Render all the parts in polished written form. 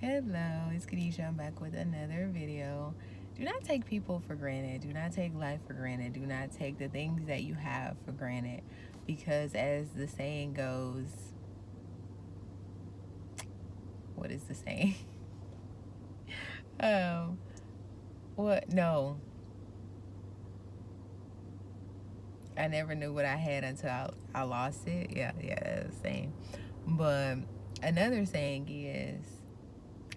Hello, it's Kadisha. I'm back with another video. Do not take people for granted. Do not take life for granted. Do not take the things that you have for granted. Because as the saying goes, what is the saying? um, what? No, I never knew what I had until I lost it. Yeah, that's the same. But another saying is,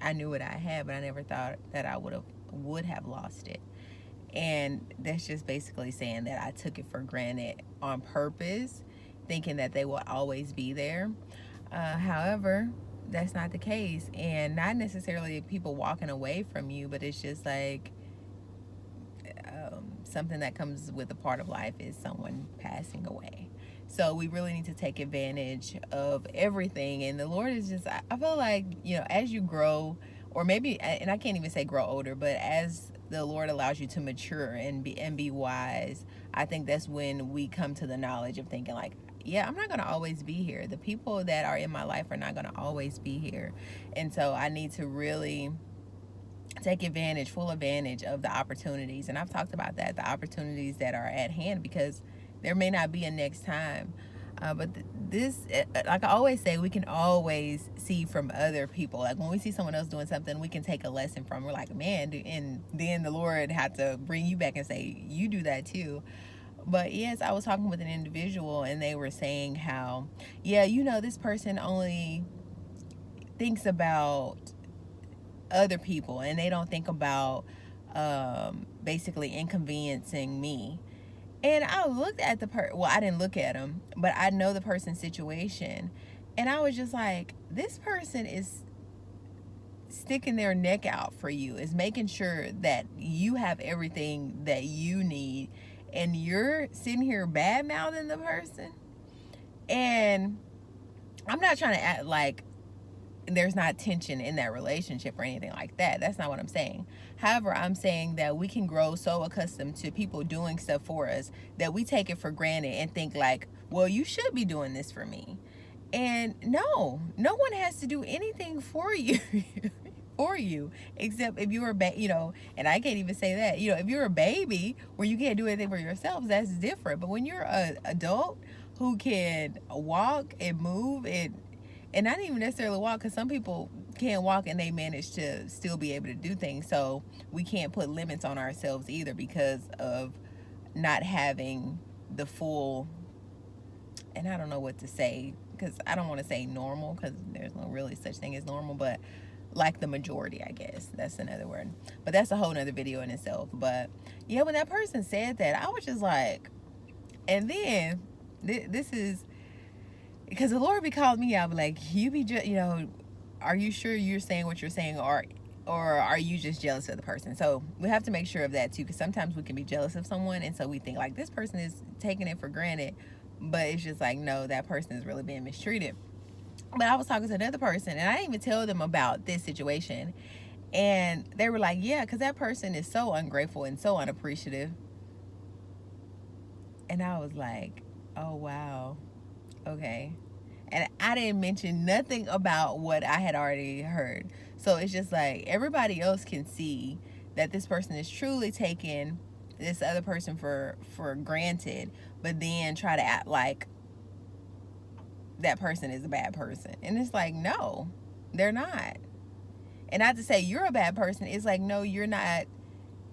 I knew what I had, but I never thought that I would have lost it. And that's just basically saying that I took it for granted on purpose, thinking that they will always be there. However, that's not the case. And not necessarily people walking away from you, but it's just like something that comes with a part of life is someone passing away. So we really need to take advantage of everything. And the Lord is just, I feel like, as you grow, or maybe, and I can't even say grow older, but as the Lord allows you to mature and be wise, I think that's when we come to the knowledge of thinking like, yeah, I'm not going to always be here. The people that are in my life are not going to always be here. And so I need to really take full advantage of the opportunities. And I've talked about that, the opportunities that are at hand, because there may not be a next time. Like I always say, we can always see from other people. Like when we see someone else doing something, we can take a lesson from. We're like, man, and then the Lord had to bring you back and say, you do that too. But yes, I was talking with an individual, and they were saying how, yeah, this person only thinks about other people and they don't think about basically inconveniencing me. And I looked at well, I didn't look at him, but I know the person's situation. And I was just like, this person is sticking their neck out for you, is making sure that you have everything that you need. And you're sitting here bad mouthing the person. And I'm not trying to act like there's not tension in that relationship or anything like that. That's not what I'm saying. However, I'm saying that we can grow so accustomed to people doing stuff for us that we take it for granted and think like, well, you should be doing this for me. And no one has to do anything for you. For you, except if you're and I can't even say that, if you're a baby where you can't do anything for yourself, that's different. But when you're an adult who can walk and move and not even necessarily walk, because some people can't walk and they manage to still be able to do things. So we can't put limits on ourselves either because of not having the full, and I don't know what to say, because I don't want to say normal, because there's no really such thing as normal, but like the majority, I guess that's another word. But that's a whole nother video in itself. But yeah, when that person said that, I was just like, and then this is because the Lord be calling me out, like, you be just, are you sure you're saying what you're saying, or are you just jealous of the person? So we have to make sure of that too, because sometimes we can be jealous of someone, and so we think like this person is taking it for granted, but it's just like, no, that person is really being mistreated. But I was talking to another person, and I didn't even tell them about this situation, and they were like, yeah, because that person is so ungrateful and so unappreciative. And I was like, oh wow, okay. And I didn't mention nothing about what I had already heard. So it's just like everybody else can see that this person is truly taking this other person for granted, but then try to act like that person is a bad person. And it's like, no, they're not. And not to say you're a bad person, it's like, no, you're not.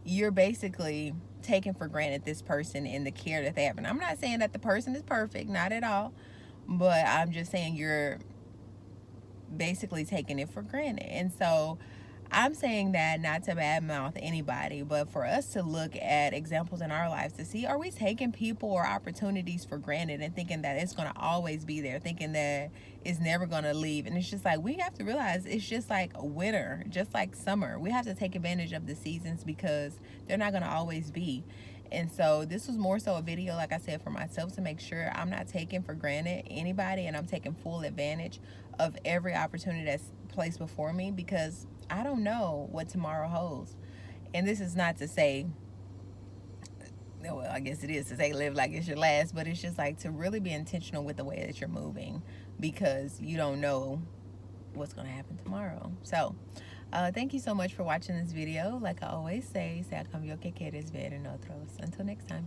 You're basically taking for granted this person and the care that they have. And I'm not saying that the person is perfect, not at all. But I'm just saying you're basically taking it for granted. And so I'm saying that not to badmouth anybody, but for us to look at examples in our lives to see, are we taking people or opportunities for granted and thinking that it's going to always be there, thinking that it's never going to leave. And it's just like, we have to realize it's just like winter, just like summer. We have to take advantage of the seasons because they're not going to always be. And so this was more so a video, like I said, for myself to make sure I'm not taking for granted anybody, and I'm taking full advantage of every opportunity that's placed before me, because I don't know what tomorrow holds. And this is not to say, well, I guess it is to say live like it's your last, but it's just like to really be intentional with the way that you're moving, because you don't know what's going to happen tomorrow. So thank you so much for watching this video. Like I always say, sea cambio que quieres ver en otros. Until next time.